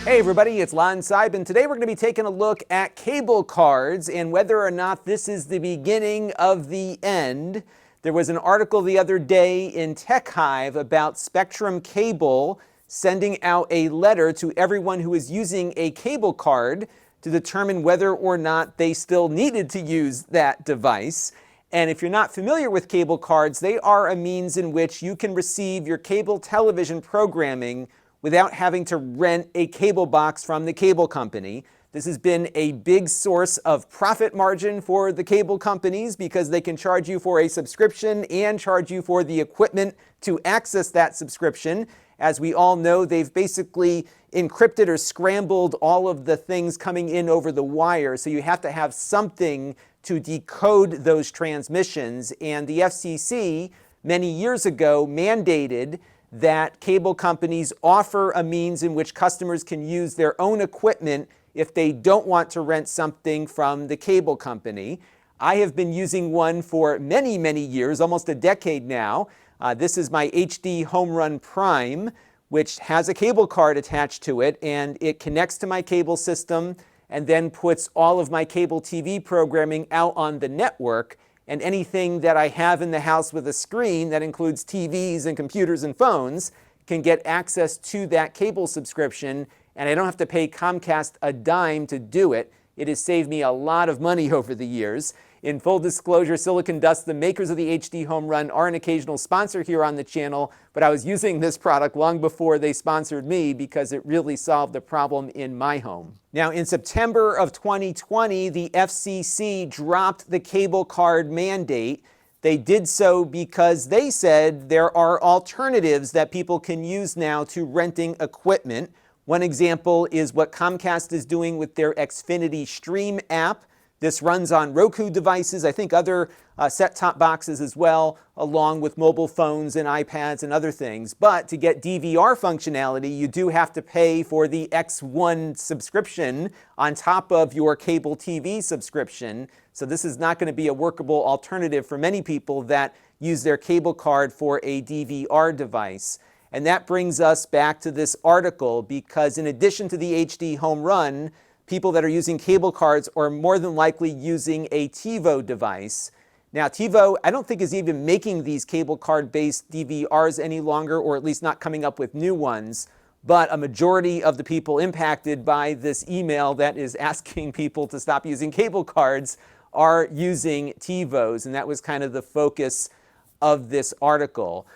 Hey everybody, it's Lon.TV, and today we're going to be taking a look at cable cards and whether or not this is the beginning of the end. There was an article the other day in Tech Hive about Spectrum Cable sending out a letter to everyone who is using a cable card to determine whether or not they still needed to use that device. And if you're not familiar with cable cards, they are a means in which you can receive your cable television programming without having to rent a cable box from the cable company. This has been a big source of profit margin for the cable companies because they can charge you for a subscription and charge you for the equipment to access that subscription. As we all know, they've basically encrypted or scrambled all of the things coming in over the wire, so you have to have something to decode those transmissions. And the FCC, many years ago, mandated that cable companies offer a means in which customers can use their own equipment if they don't want to rent something from the cable company. I have been using one for many, many years, almost a decade now. This is my HDHomerun Prime, which has a cable card attached to it, and it connects to my cable system and then puts all of my cable TV programming out on the network. And anything that I have in the house with a screen that includes TVs and computers and phones can get access to that cable subscription, and I don't have to pay Comcast a dime to do it. It has saved me a lot of money over the years. In full disclosure, Silicon Dust, the makers of the HDHomerun, are an occasional sponsor here on the channel, but I was using this product long before they sponsored me because it really solved the problem in my home. Now, in September of 2020, the FCC dropped the cable card mandate. They did so because they said there are alternatives that people can use now to renting equipment. One example is what Comcast is doing with their Xfinity Stream app. This runs on Roku devices, I think other set-top boxes as well, along with mobile phones and iPads and other things. But to get DVR functionality, you do have to pay for the X1 subscription on top of your cable TV subscription. So this is not going to be a workable alternative for many people that use their cable card for a DVR device. And that brings us back to this article, because in addition to the HDHomerun, people that are using cable cards are more than likely using a TiVo device. Now, TiVo, I don't think is even making these cable card-based DVRs any longer, or at least not coming up with new ones. But a majority of the people impacted by this email that is asking people to stop using cable cards are using TiVos, and that was kind of the focus of this article.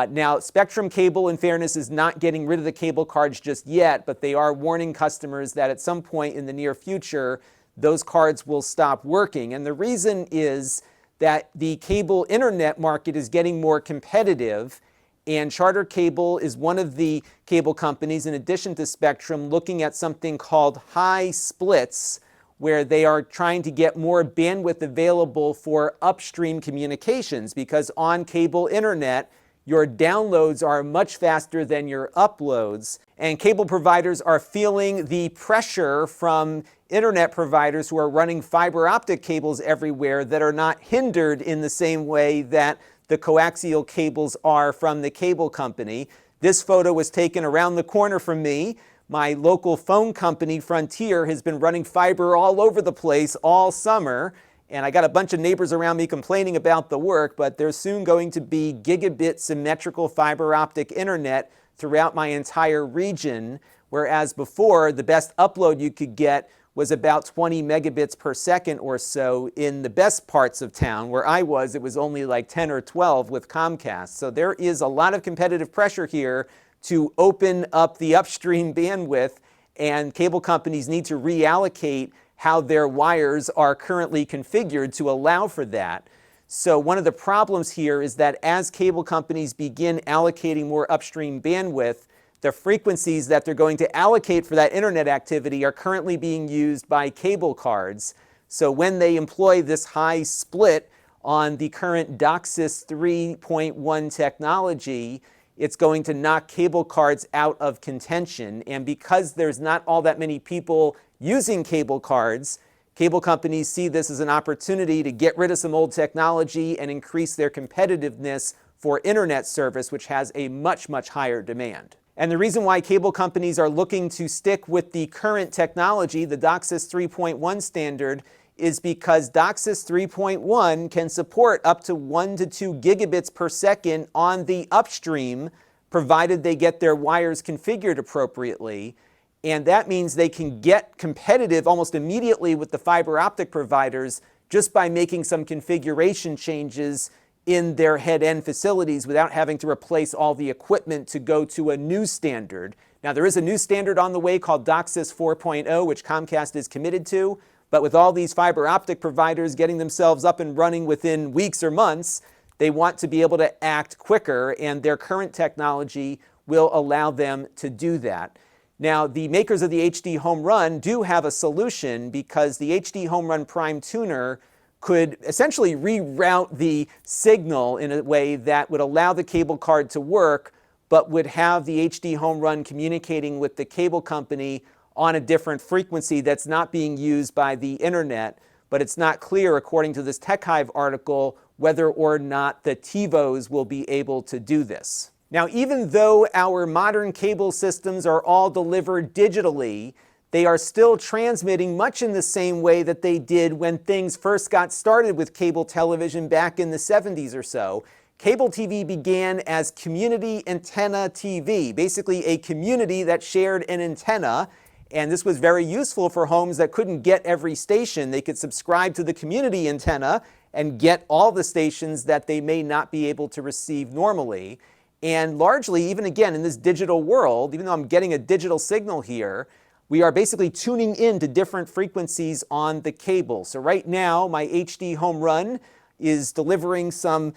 Now, Spectrum Cable, in fairness, is not getting rid of the cable cards just yet, but they are warning customers that at some point in the near future, those cards will stop working. And the reason is that the cable internet market is getting more competitive, and Charter Cable is one of the cable companies, in addition to Spectrum, looking at something called high splits, where they are trying to get more bandwidth available for upstream communications, because on cable internet, your downloads are much faster than your uploads, and cable providers are feeling the pressure from internet providers who are running fiber optic cables everywhere that are not hindered in the same way that the coaxial cables are from the cable company. This photo was taken around the corner from me. My local phone company, Frontier, has been running fiber all over the place all summer. And I got a bunch of neighbors around me complaining about the work, but there's soon going to be gigabit symmetrical fiber optic internet throughout my entire region, whereas before the best upload you could get was about 20 megabits per second or so in the best parts of town. Where I was, it was only like 10 or 12 with Comcast. So there is a lot of competitive pressure here to open up the upstream bandwidth, and cable companies need to reallocate how their wires are currently configured to allow for that. So one of the problems here is that as cable companies begin allocating more upstream bandwidth, the frequencies that they're going to allocate for that internet activity are currently being used by cable cards. So when they employ this high split on the current DOCSIS 3.1 technology, it's going to knock cable cards out of contention. And because there's not all that many people using cable cards, cable companies see this as an opportunity to get rid of some old technology and increase their competitiveness for internet service, which has a much, much higher demand. And the reason why cable companies are looking to stick with the current technology, the DOCSIS 3.1 standard, is because DOCSIS 3.1 can support up to 1 to 2 gigabits per second on the upstream, provided they get their wires configured appropriately. And that means they can get competitive almost immediately with the fiber optic providers just by making some configuration changes in their head-end facilities without having to replace all the equipment to go to a new standard. Now, there is a new standard on the way called DOCSIS 4.0, which Comcast is committed to, but with all these fiber optic providers getting themselves up and running within weeks or months, they want to be able to act quicker, and their current technology will allow them to do that. Now, the makers of the HDHomerun do have a solution, because the HDHomerun Prime Tuner could essentially reroute the signal in a way that would allow the cable card to work, but would have the HDHomerun communicating with the cable company on a different frequency that's not being used by the internet. But it's not clear, according to this TechHive article, whether or not the TiVos will be able to do this. Now, even though our modern cable systems are all delivered digitally, they are still transmitting much in the same way that they did when things first got started with cable television back in the 70s or so. Cable TV began as community antenna TV, basically a community that shared an antenna. And this was very useful for homes that couldn't get every station. They could subscribe to the community antenna and get all the stations that they may not be able to receive normally. And largely, even again, in this digital world, even though I'm getting a digital signal here, we are basically tuning in to different frequencies on the cable. So right now, my HDHomerun is delivering some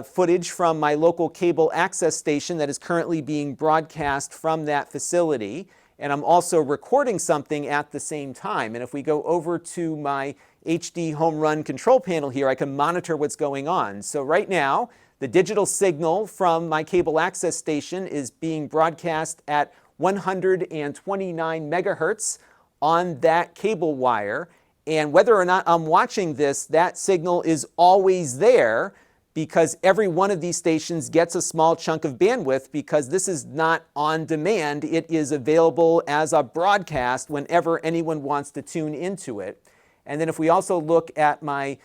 footage from my local cable access station that is currently being broadcast from that facility. And I'm also recording something at the same time. And if we go over to my HDHomerun control panel here, I can monitor what's going on. So right now, the digital signal from my cable access station is being broadcast at 129 megahertz on that cable wire. And whether or not I'm watching this, that signal is always there, because every one of these stations gets a small chunk of bandwidth, because this is not on demand. It is available as a broadcast whenever anyone wants to tune into it. And then if we also look at my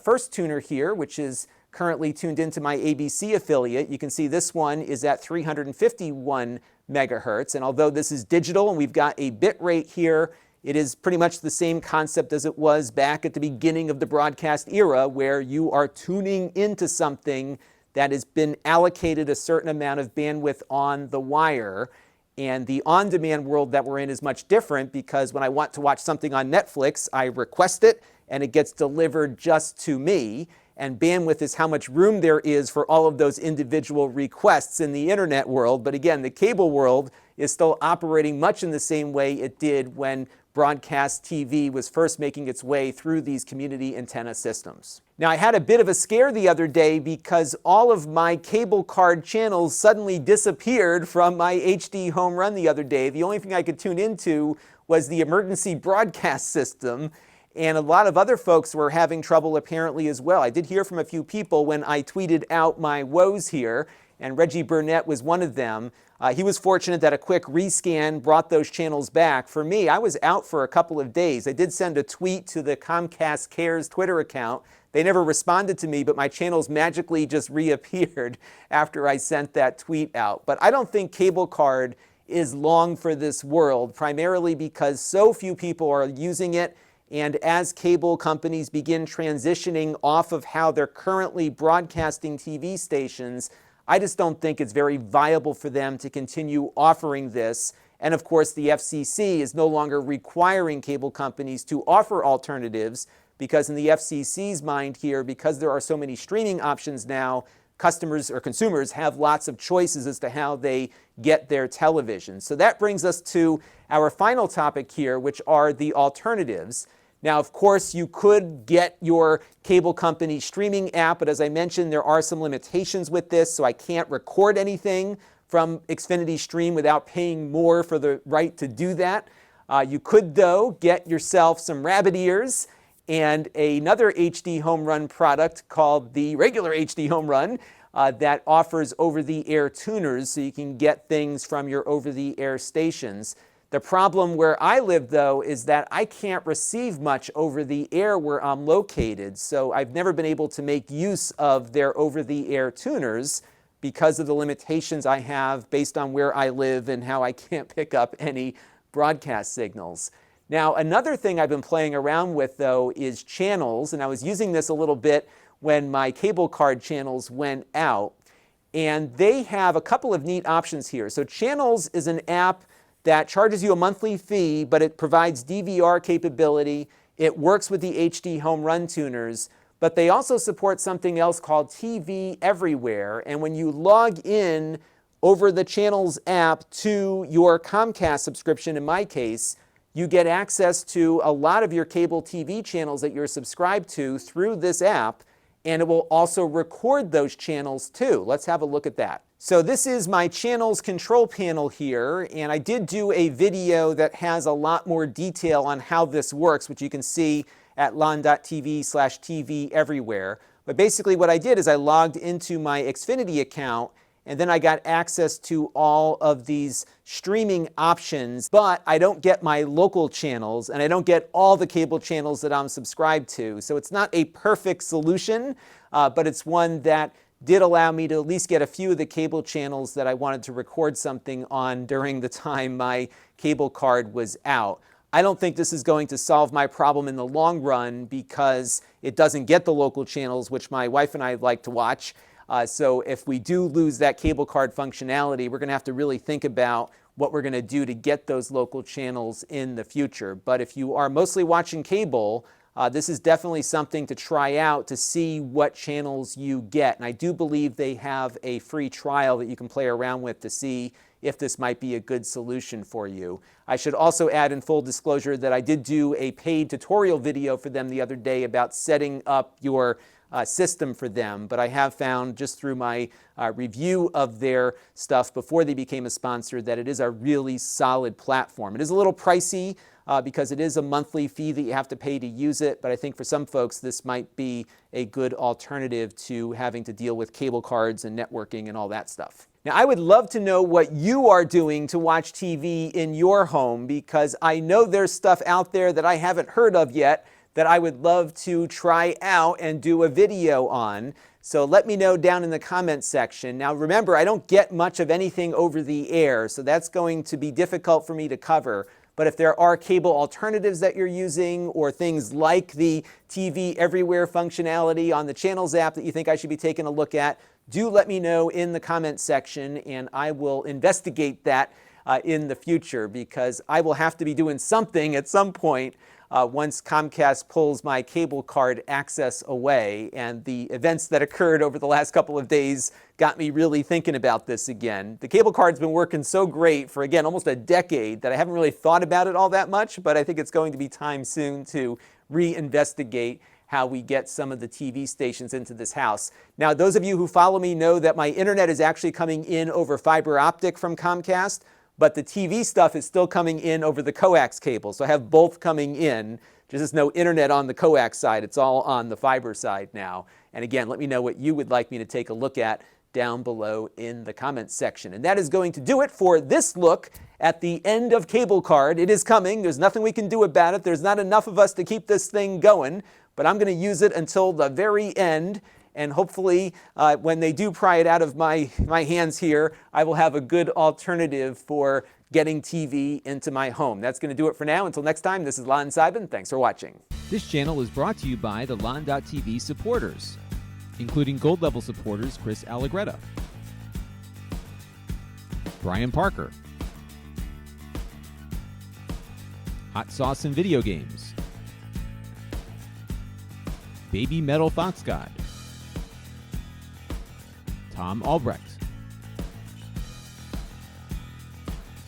first tuner here, which is currently tuned into my ABC affiliate, you can see this one is at 351 megahertz. And although this is digital and we've got a bit rate here, it is pretty much the same concept as it was back at the beginning of the broadcast era, where you are tuning into something that has been allocated a certain amount of bandwidth on the wire. And the on-demand world that we're in is much different, because when I want to watch something on Netflix, I request it and it gets delivered just to me. And bandwidth is how much room there is for all of those individual requests in the internet world. But again, the cable world is still operating much in the same way it did when broadcast TV was first making its way through these community antenna systems. Now, I had a bit of a scare the other day, because all of my CableCARD channels suddenly disappeared from my HDHomerun the other day. The only thing I could tune into was the emergency broadcast system. And a lot of other folks were having trouble apparently as well. I did hear from a few people when I tweeted out my woes here, and Reggie Burnett was one of them. He was fortunate that a quick rescan brought those channels back. For me, I was out for a couple of days. I did send a tweet to the Comcast Cares Twitter account. They never responded to me, but my channels magically just reappeared after I sent that tweet out. But I don't think CableCARD is long for this world, primarily because so few people are using it. And as cable companies begin transitioning off of how they're currently broadcasting TV stations, I just don't think it's very viable for them to continue offering this. And of course, the FCC is no longer requiring cable companies to offer alternatives, because in the FCC's mind here, because there are so many streaming options now, customers or consumers have lots of choices as to how they get their television. So that brings us to our final topic here, which are the alternatives. Now, of course, you could get your cable company streaming app, but as I mentioned, there are some limitations with this, so I can't record anything from Xfinity Stream without paying more for the right to do that. You could, though, get yourself some rabbit ears and another HDHomerun product called the regular HDHomerun. that offers over-the-air tuners so you can get things from your over-the-air stations. The problem where I live, though, is that I can't receive much over the air where I'm located, so I've never been able to make use of their over-the-air tuners because of the limitations I have based on where I live and how I can't pick up any broadcast signals. Now, another thing I've been playing around with, though, is channels, and I was using this a little bit when my CableCARD channels went out, and they have a couple of neat options here. So Channels is an app that charges you a monthly fee, but it provides DVR capability. It works with the HDHomerun tuners, but they also support something else called TV Everywhere. And when you log in over the Channels app to your Comcast subscription, in my case, you get access to a lot of your cable TV channels that you're subscribed to through this app, and it will also record those channels too. Let's have a look at that. So this is my channels control panel here, and I did do a video that has a lot more detail on how this works, which you can see at Lon.TV/TV Everywhere. But basically what I did is I logged into my Xfinity account, and then I got access to all of these streaming options, but I don't get my local channels, and I don't get all the cable channels that I'm subscribed to. So it's not a perfect solution, but it's one that did allow me to at least get a few of the cable channels that I wanted to record something on during the time my cable card was out. I don't think this is going to solve my problem in the long run because it doesn't get the local channels, which my wife and I like to watch. So if we do lose that cable card functionality, we're going to have to really think about what we're going to do to get those local channels in the future. But if you are mostly watching cable, this is definitely something to try out to see what channels you get. And I do believe they have a free trial that you can play around with to see if this might be a good solution for you. I should also add in full disclosure that I did do a paid tutorial video for them the other day about setting up your system for them, but I have found just through my review of their stuff before they became a sponsor that it is a really solid platform. It is a little pricey because it is a monthly fee that you have to pay to use it, but I think for some folks this might be a good alternative to having to deal with cable cards and networking and all that stuff. Now, I would love to know what you are doing to watch TV in your home, because I know there's stuff out there that I haven't heard of yet that I would love to try out and do a video on. So let me know down in the comments section. Now remember, I don't get much of anything over the air, so that's going to be difficult for me to cover. But if there are cable alternatives that you're using, or things like the TV Everywhere functionality on the Channels app that you think I should be taking a look at, do let me know in the comments section, and I will investigate that in the future, because I will have to be doing something at some point once Comcast pulls my cable card access away. And the events that occurred over the last couple of days got me really thinking about this again. The cable card's been working so great for, again, almost a decade that I haven't really thought about it all that much, but I think it's going to be time soon to reinvestigate how we get some of the TV stations into this house. Now, those of you who follow me know that my internet is actually coming in over fiber optic from Comcast, but the TV stuff is still coming in over the coax cable. So I have both coming in. Just no internet on the coax side. It's all on the fiber side now. And again, let me know what you would like me to take a look at down below in the comments section. And that is going to do it for this look at the end of CableCARD. It is coming. There's nothing we can do about it. There's not enough of us to keep this thing going, but I'm going to use it until the very end. And hopefully, when they do pry it out of my hands here, I will have a good alternative for getting TV into my home. That's going to do it for now. Until next time, this is Lon.TV. Thanks for watching. This channel is brought to you by the Lon.TV supporters, including gold level supporters Chris Allegretta, Brian Parker, Hot Sauce and Video Games, Baby Metal Fox God, Tom Albrecht,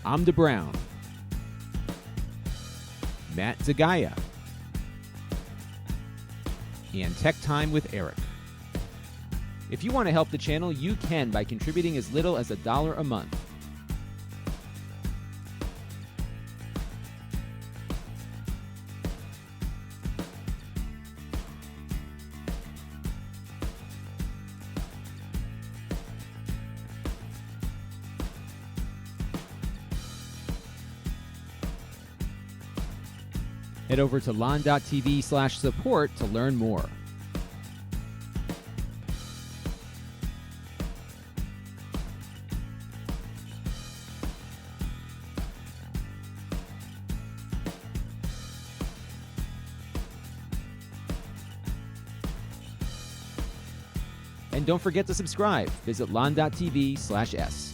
Amda Brown, Matt Zagaya, and Tech Time with Eric. If you want to help the channel, you can by contributing as little as $1 a month. Head over to Lon.TV/support to learn more. And don't forget to subscribe. Visit Lon.TV/s.